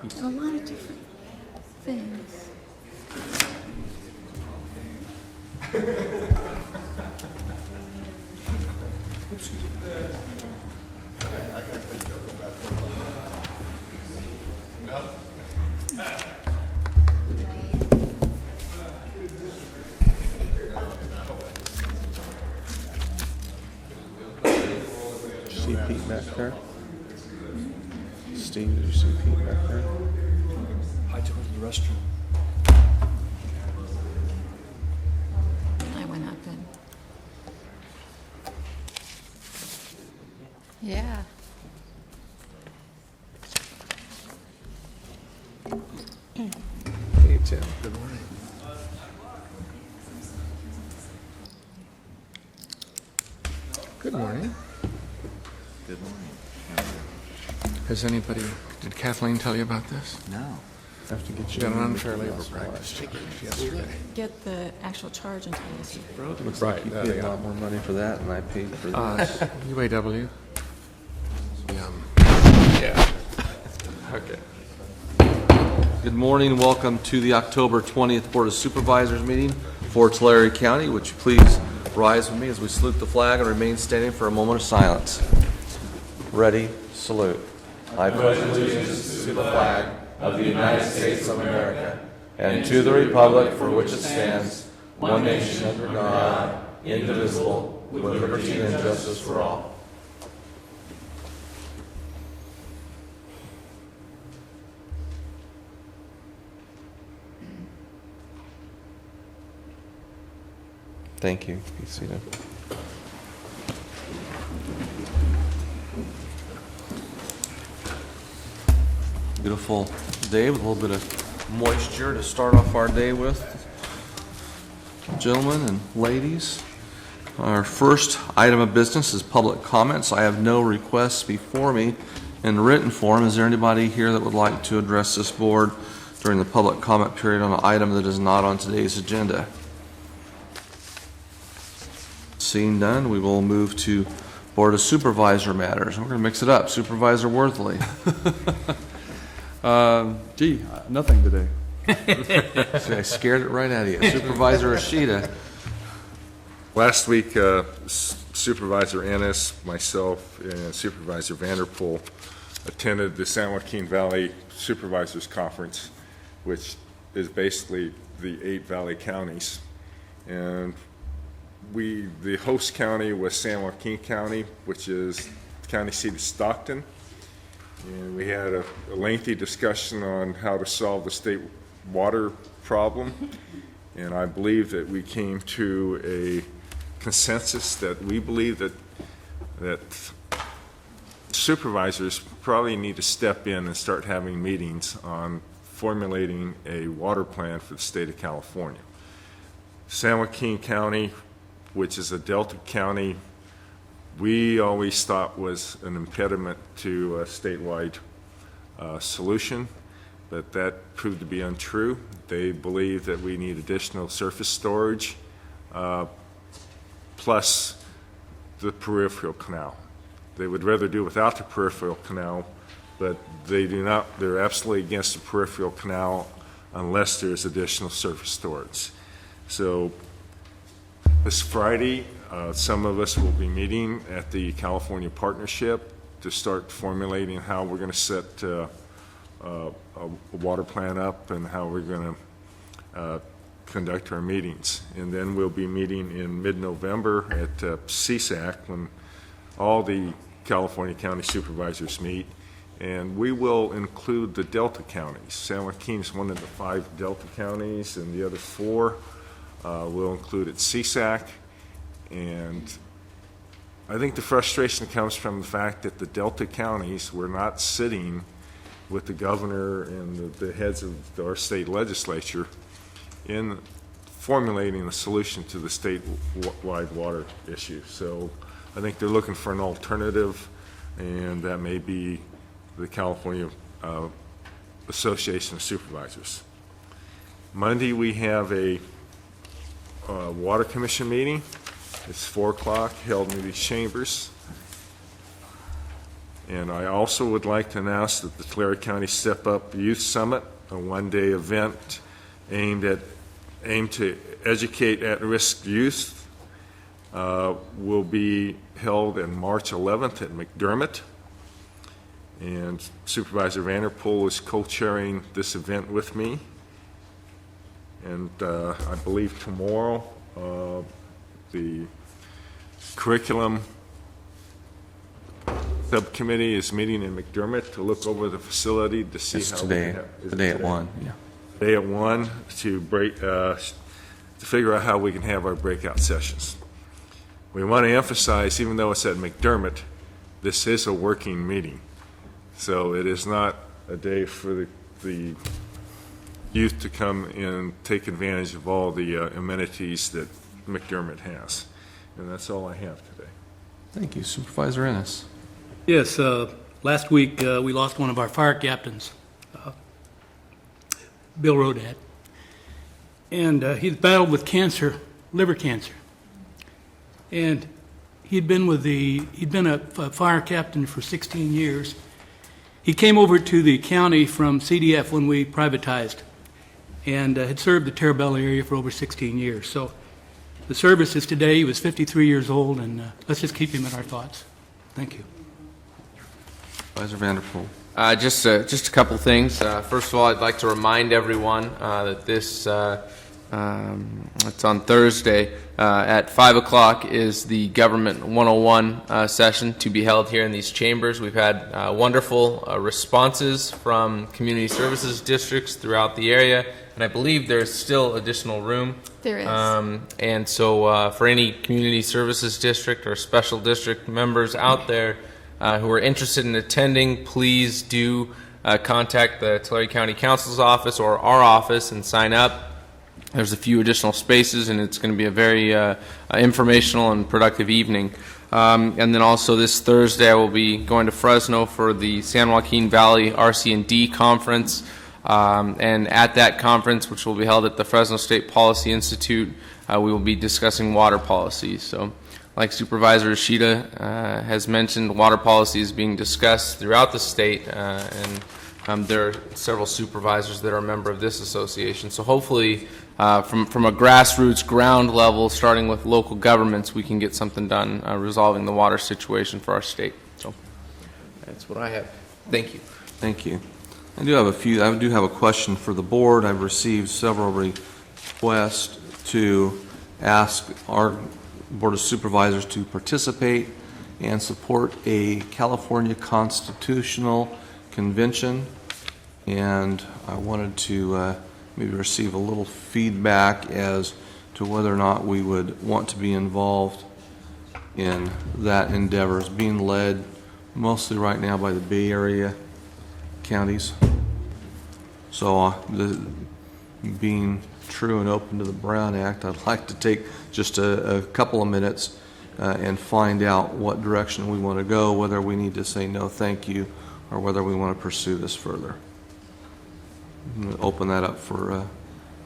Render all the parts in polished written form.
A lot of different things. See Pete back there? Steve, did you see Pete back there? I took her to the restroom. I went up and. Yeah. Hey, Tim. Good morning. Good morning. Good morning. Did Kathleen tell you about this? No. Have to get She you got an in unfair with labor us. practice ticket We yesterday. didn't get the actual charge until yesterday. Looks Right, like you there paid they a are. lot more money for that than I paid for this. UAW. Yeah. Okay. Good morning and welcome to the October 20th Board of Supervisors meeting for Tulare County. Would you please rise with me as we salute the flag and remain standing for a moment of silence. Ready, salute. I pledge allegiance to the flag of the United States of America and to the republic for which it stands, one nation under God, indivisible, with liberty and justice for all. Thank you. Be seated. Beautiful day with a little bit of moisture to start off our day with. Gentlemen and ladies, our first item of business is public comments. I have no requests before me in written form. Is there anybody here that would like to address this board during the public comment period on an item that is not on today's agenda? Seeing none, we will move to Board of Supervisor matters. We're going to mix it up. Supervisor Worthley. Nothing today. See, I scared it right out of you. Supervisor Ashita. Last week, Supervisor Ennis, myself, and Supervisor Vanderpool attended the San Joaquin Valley Supervisors Conference, which is basically the 8 valley counties. And the host county was San Joaquin County, which is the county seat of Stockton. And we had a lengthy discussion on how to solve the state water problem. And I believe that we came to a consensus that we believe that supervisors probably need to step in and start having meetings on formulating a water plan for the state of California. San Joaquin County, which is a Delta county, we always thought was an impediment to a statewide solution, but that proved to be untrue. They believe that we need additional surface storage, plus the peripheral canal. They would rather do without the peripheral canal, but they do not. They're absolutely against the peripheral canal unless there's additional surface storage. So this Friday, some of us will be meeting at the California Partnership to start formulating how we're going to set a water plan up and how we're going to conduct our meetings. And then we'll be meeting in mid-November at CSAC when all the California County Supervisors meet. And we will include the Delta counties. San Joaquin is one of the 5 Delta counties, and the other 4 we'll include at CSAC. And I think the frustration comes from the fact that the Delta counties were not sitting with the governor and the heads of our state legislature in formulating a solution to the statewide water issue. So I think they're looking for an alternative, and that may be the California Association of Supervisors. Monday we have a Water Commission meeting. It's 4 o'clock, held in these chambers. And I also would like to announce that the Tulare County Step Up Youth Summit, a one-day event aimed to educate at-risk youth, will be held on March 11th at McDermott. And Supervisor Vanderpool is co-chairing this event with me. And I believe tomorrow, the curriculum subcommittee is meeting in McDermott to look over the facility to see It's how today, we can have, today at 1, yeah. Today at 1 to figure out how we can have our breakout sessions. We want to emphasize, even though it's at McDermott, this is a working meeting. So it is not a day for the youth to come and take advantage of all the amenities that McDermott has. And that's all I have today. Thank you. Supervisor Ennis. Yes, last week we lost one of our fire captains, Bill Rodat, and he'd battled with cancer, liver cancer, and he'd been a fire captain for 16 years. He came over to the county from CDF when we privatized, and had served the Terabella area for over 16 years. So the service is today. He was 53 years old, and let's just keep him in our thoughts. Thank you. Supervisor Vanderpool. Just a couple things. First of all, I'd like to remind everyone that this it's on Thursday at 5 o'clock is the Government 101 session to be held here in these chambers. We've had wonderful responses from community services districts throughout the area, and I believe there's still additional room. There is. And so for any community services district or special district members out there who are interested in attending, please do contact the Tulare County Council's office or our office and sign up. There's a few additional spaces, and it's going to be a very informational and productive evening. And then also this Thursday, I will be going to Fresno for the San Joaquin Valley RC&D Conference. And at that conference, which will be held at the Fresno State Policy Institute, we will be discussing water policy. So, like Supervisor Ishida has mentioned, water policy is being discussed throughout the state, and there are several supervisors that are a member of this association. So hopefully, from a grassroots ground level, starting with local governments, we can get something done resolving the water situation for our state. So that's what I have. Thank you. Thank you. I do have a question for the board. I've received several requests to ask our Board of Supervisors to participate and support a California Constitutional Convention, and I wanted to maybe receive a little feedback as to whether or not we would want to be involved in that endeavor. It's being led mostly right now by the Bay Area counties. So being true and open to the Brown Act, I'd like to take just a couple of minutes and find out what direction we want to go, whether we need to say no thank you or whether we want to pursue this further. I'm going to open that up for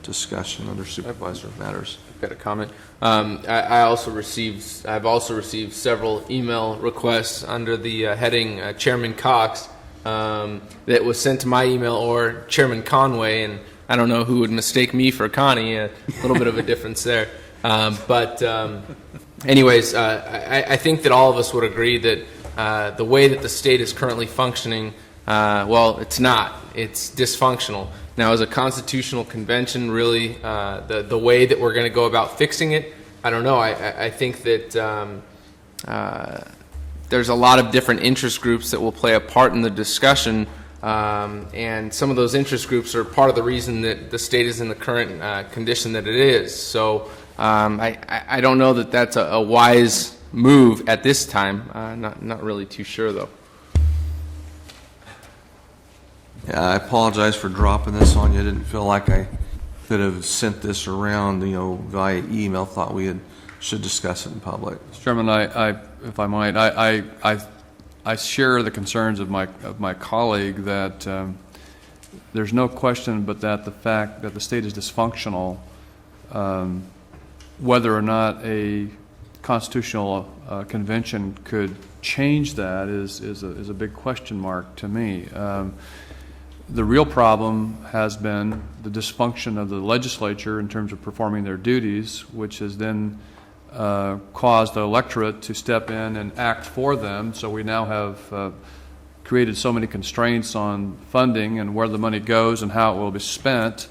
discussion under supervisor matters. I've got a comment. I've also received several email requests under the heading Chairman Cox that was sent to my email or Chairman Conway, and I don't know who would mistake me for Connie. A little bit of a difference there. But anyways, I think that all of us would agree that the way that the state is currently functioning, well, it's not. It's dysfunctional. Now, as a constitutional convention, really, the way that we're going to go about fixing it, I don't know. I think that there's a lot of different interest groups that will play a part in the discussion, and some of those interest groups are part of the reason that the state is in the current condition that it is. So I don't know that that's a wise move at this time. Not really too sure, though. Yeah, I apologize for dropping this on you. I didn't feel like I could have sent this around, via email. Thought we should discuss it in public. Mr. Chairman, if I might, I share the concerns of my colleague that there's no question but that the fact that the state is dysfunctional, whether or not a constitutional convention could change that is a big question mark to me. The real problem has been the dysfunction of the legislature in terms of performing their duties, which has then caused the electorate to step in and act for them. So we now have created so many constraints on funding and where the money goes and how it will be spent.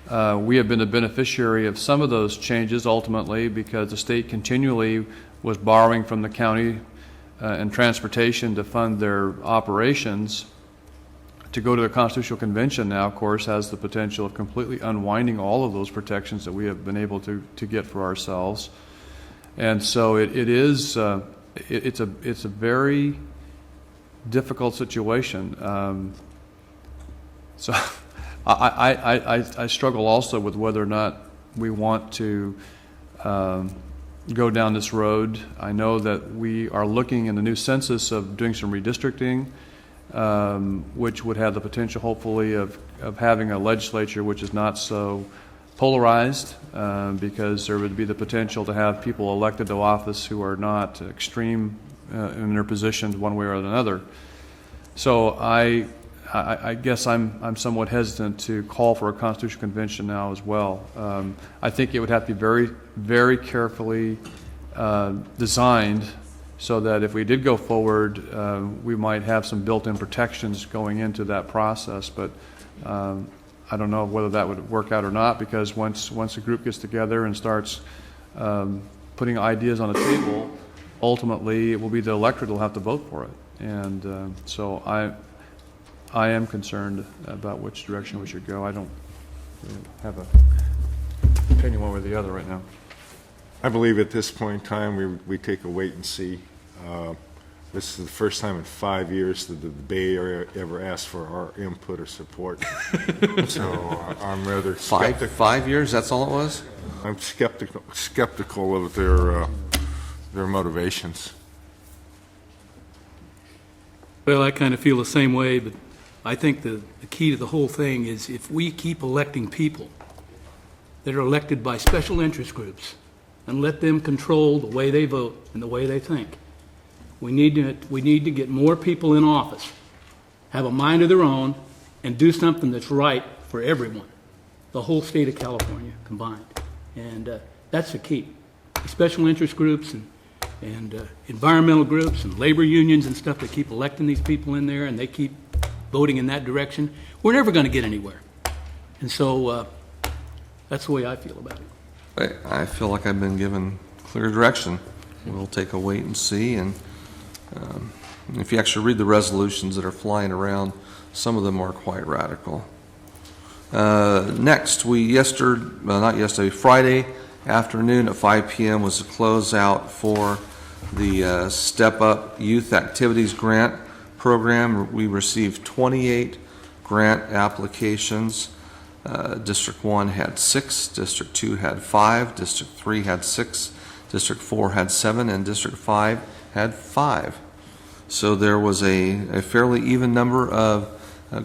We have been a beneficiary of some of those changes ultimately because the state continually was borrowing from the county and transportation to fund their operations. To go to the Constitutional Convention now, of course, has the potential of completely unwinding all of those protections that we have been able to get for ourselves. And so it's a very difficult situation. So I struggle also with whether or not we want to go down this road. I know that we are looking in the new census of doing some redistricting, which would have the potential, hopefully, of having a legislature which is not so polarized, because there would be the potential to have people elected to office who are not extreme in their positions one way or another. So I guess I'm somewhat hesitant to call for a constitutional convention now as well. I think it would have to be very, very carefully designed so that if we did go forward, we might have some built-in protections going into that process. But I don't know whether that would work out or not, because once a group gets together and starts putting ideas on the table, ultimately it will be the electorate that will have to vote for it. And so I am concerned about which direction we should go. I don't really have an opinion one way or the other right now. I believe at this point in time, we take a wait and see. This is the first time in 5 years that the Bay Area ever asked for our input or support. So I'm rather skeptical. 5 years, that's all it was? I'm skeptical of their motivations. Well, I kind of feel the same way, but I think the key to the whole thing is if we keep electing people that are elected by special interest groups and let them control the way they vote and the way they think, we need to get more people in office, have a mind of their own, and do something that's right for everyone, the whole state of California combined. And that's the key. Special interest groups and environmental groups and labor unions and stuff that keep electing these people in there and they keep voting in that direction, we're never going to get anywhere. And so that's the way I feel about it. I feel like I've been given clear direction. We'll take a wait and see. And if you actually read the resolutions that are flying around, some of them are quite radical. Next, Friday afternoon at 5 p.m. was a closeout for the Step Up Youth Activities Grant Program. We received 28 grant applications. District 1 had 6, District 2 had 5, District 3 had 6, District 4 had 7, and District 5 had 5. So there was a fairly even number of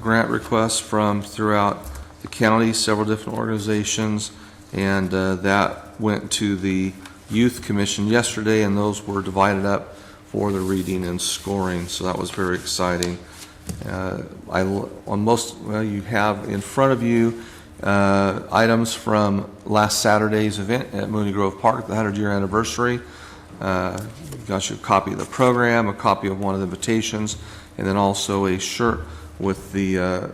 grant requests from throughout the county, several different organizations, and that went to the Youth Commission yesterday, and those were divided up for the reading and scoring, so that was very exciting. You have in front of you items from last Saturday's event at Mooney Grove Park, the 100-year anniversary. Got you a copy of the program, a copy of one of the invitations, and then also a shirt with the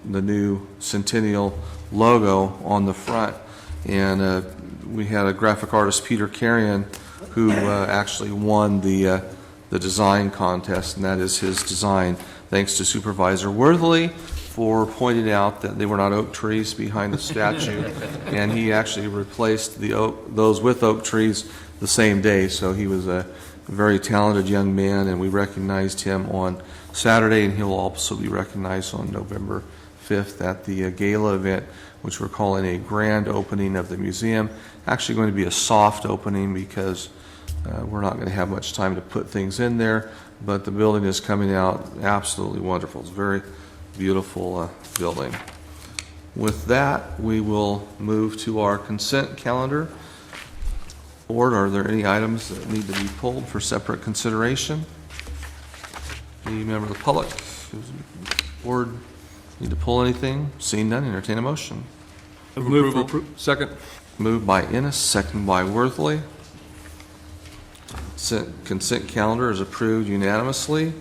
new Centennial logo on the front. And we had a graphic artist, Peter Carrion, who actually won the design contest, and that is his design. Thanks to Supervisor Worthley for pointing out that they were not oak trees behind the statue, and he actually replaced those with oak trees the same day. So he was a very talented young man, and we recognized him on Saturday, and he'll also be recognized on November 5th at the gala event, which we're calling a grand opening of the museum. Actually going to be a soft opening because we're not going to have much time to put things in there, but the building is coming out absolutely wonderful. It's a very beautiful building. With that, we will move to our consent calendar. Board, are there any items that need to be pulled for separate consideration? Any member of the public, board, need to pull anything? Seeing none, entertain a motion. Move for approval. Second. Moved by Ennis, second by Worthley. Consent calendar is approved unanimously.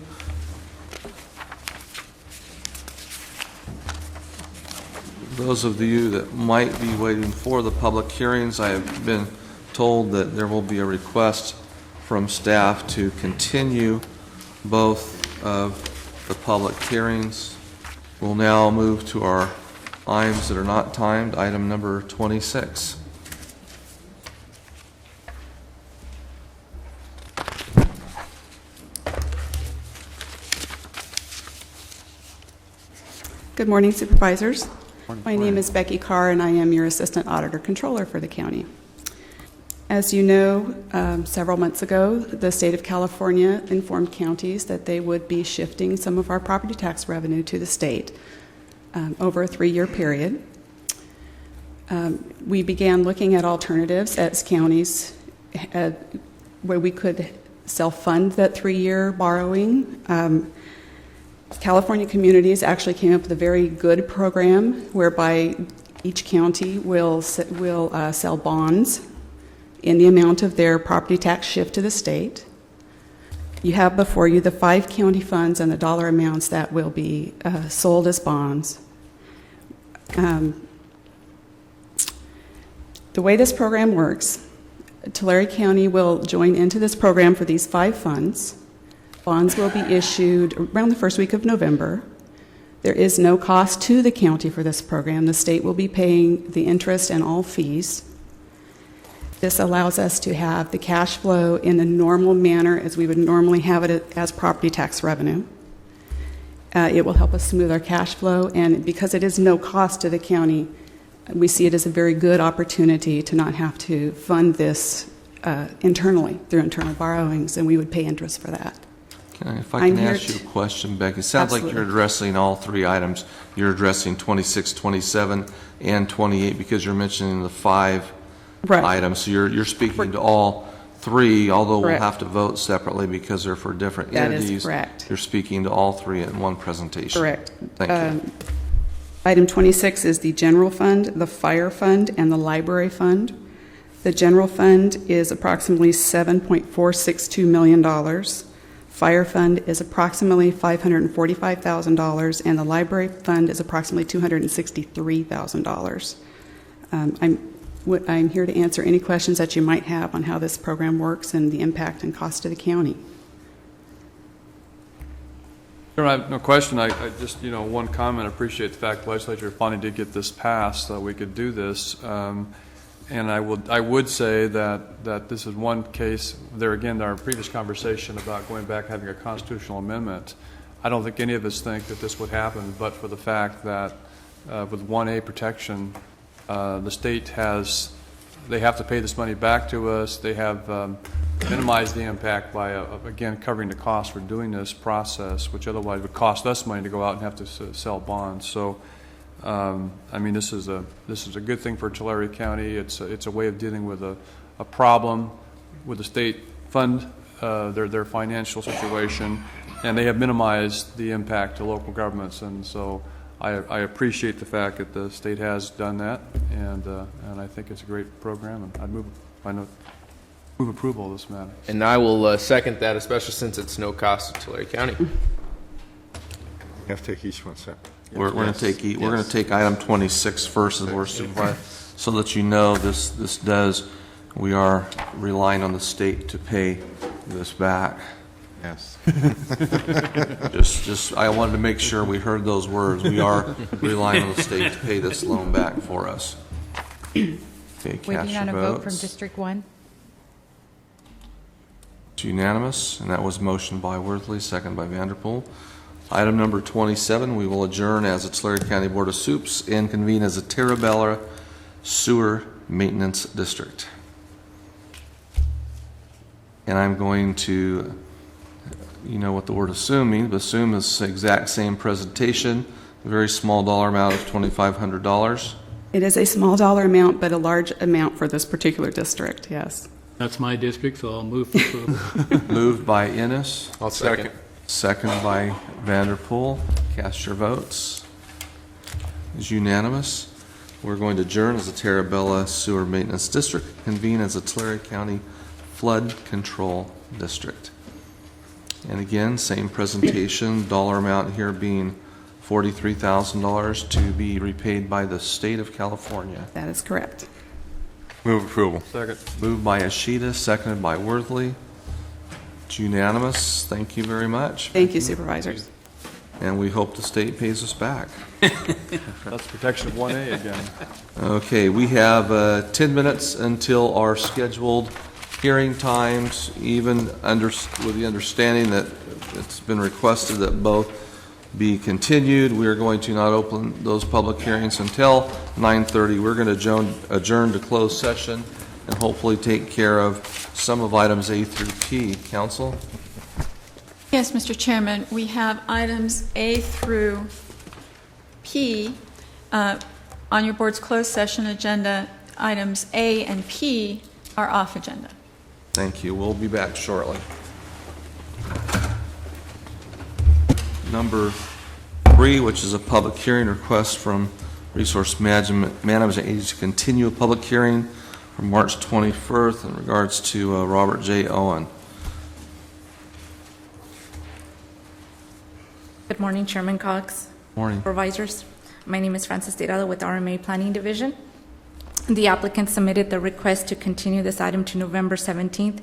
Those of you that might be waiting for the public hearings, I have been told that there will be a request from staff to continue both of the public hearings. We'll now move to our items that are not timed. Item number 26. Good morning, Supervisors. My name is Becky Carr, and I am your Assistant Auditor Controller for the county. As you know, several months ago, the state of California informed counties that they would be shifting some of our property tax revenue to the state over a 3-year period. We began looking at alternatives as counties where we could self-fund that 3-year borrowing. California Communities actually came up with a very good program whereby each county will sell bonds in the amount of their property tax shift to the state. You have before you the 5 county funds and the dollar amounts that will be sold as bonds. The way this program works, Tulare County will join into this program for these 5 funds. Bonds will be issued around the first week of November. There is no cost to the county for this program. The state will be paying the interest and all fees. This allows us to have the cash flow in the normal manner as we would normally have it as property tax revenue. It will help us smooth our cash flow, and because it is no cost to the county, we see it as a very good opportunity to not have to fund this internally through internal borrowings, and we would pay interest for that. If I can ask you a question, Becky. It sounds like you're addressing all 3 items. You're addressing 26, 27, and 28 because you're mentioning the 5 items. So you're speaking to all 3, although we'll have to vote separately because they're for different entities. That is correct. You're speaking to all 3 in one presentation. Correct. Thank you. Item 26 is the general fund, the fire fund, and the library fund. The general fund is approximately $7.462 million. Fire fund is approximately $545,000, and the library fund is approximately $263,000. I'm here to answer any questions that you might have on how this program works and the impact and cost to the county. Sure, I have no question. I just, one comment. I appreciate the fact the legislature finally did get this passed so that we could do this. And I would say that this is one case, there again, our previous conversation about going back having a constitutional amendment. I don't think any of us think that this would happen, but for the fact that with 1A protection, the state they have to pay this money back to us. They have minimized the impact by, again, covering the cost for doing this process, which otherwise would cost us money to go out and have to sell bonds. So, this is a good thing for Tulare County. It's a way of dealing with a problem with the state fund, their financial situation, and they have minimized the impact to local governments. And so I appreciate the fact that the state has done that, and I think it's a great program. And I'd move approval of this matter. And I will second that, especially since it's no cost to Tulare County. You have to take each one separate. We're going to take item 26 first as Board of Supervisors, so that you know we are relying on the state to pay this back. Yes. I wanted to make sure we heard those words. We are relying on the state to pay this loan back for us. Okay, cast Waiting on your a vote from votes. District 1. It's unanimous, and that was motioned by Worthley, second by Vanderpool. Item number 27, we will adjourn as a Tulare County Board of Supes and convene as a Terabella Sewer Maintenance District. And I'm going to, what the word assume means, but assume is the exact same presentation, a very small dollar amount of $2,500. It is a small dollar amount, but a large amount for this particular district, yes. That's my district, so I'll move for approval. Moved by Ennis, I'll second. seconded by Vanderpool. Cast your votes. It's unanimous. We're going to adjourn as the Terabella Sewer Maintenance District, convene as the Tulare County Flood Control District. And again, same presentation, dollar amount here being $43,000 to be repaid by the state of California. That is correct. Move approval. Second. Moved by Ashita, seconded by Worthley. It's unanimous. Thank you very much. Thank you, supervisors. And we hope the state pays us back. That's protection of 1A again. Okay, we have 10 minutes until our scheduled hearing times, even with the understanding that it's been requested that both be continued. We are going to not open those public hearings until 9:30. We're going to adjourn to closed session and hopefully take care of some of items A through P. Council? Yes, Mr. Chairman, we have items A through P on your board's closed session agenda. Items A and P are off agenda. Thank you. We'll be back shortly. Number 3, which is a public hearing request from Resource Management Agency to continue a public hearing from March 21st in regards to Robert J. Owen. Good morning, Chairman Cox. Morning. Supervisors. My name is Frances Tirado with RMA Planning Division. The applicant submitted the request to continue this item to November 17th.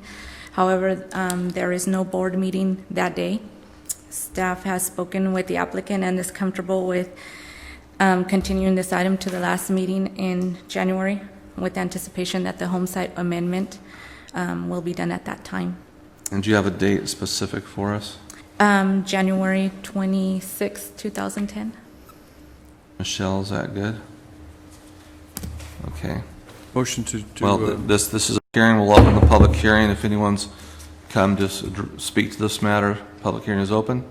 However, there is no board meeting that day. Staff has spoken with the applicant and is comfortable with continuing this item to the last meeting in January with anticipation that the home site amendment will be done at that time. And do you have a date specific for us? January 26, 2010. Michelle, is that good? Okay. Motion to Well, this is a hearing. We'll open the public hearing. If anyone's come to speak to this matter, public hearing is open.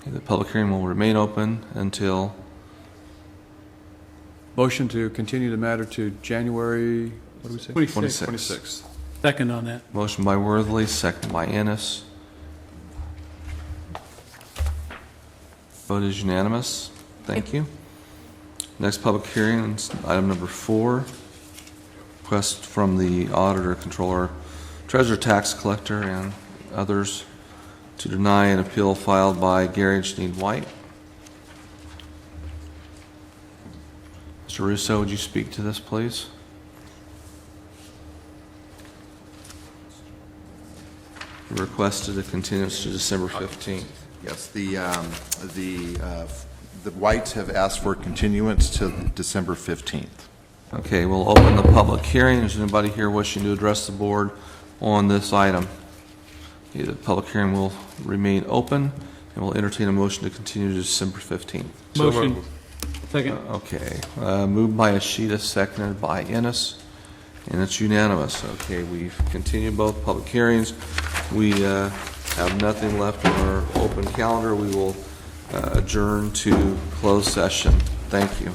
Okay, the public hearing will remain open until motion to continue the matter to January, what do we say? 26th. Second on that. Motion by Worthley, second by Ennis. Vote is unanimous. Thank you. Next public hearing is item number 4. Request from the auditor, controller, treasurer, tax collector, and others to deny an appeal filed by Gary and Janine White. Mr. Russo, would you speak to this, please? Requested a continuance to December 15th. Yes, the Whites have asked for continuance to December 15th. Okay, we'll open the public hearing. Is anybody here wishing to address the board on this item? Okay, the public hearing will remain open, and we'll entertain a motion to continue to December 15th. Motion. Second. Okay, moved by Ashita, seconded by Ennis, and it's unanimous. Okay, we've continued both public hearings. We have nothing left on our open calendar. We will adjourn to closed session. Thank you.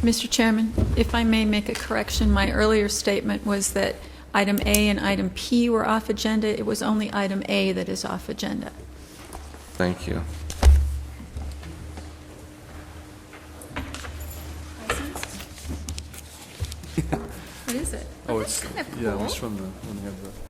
Mr. Chairman, if I may make a correction, my earlier statement was that item A and item P were off agenda. It was only item A that is off agenda. Thank you. What is it? Oh, That's it's, kind of yeah, cool. it's from the, when they have the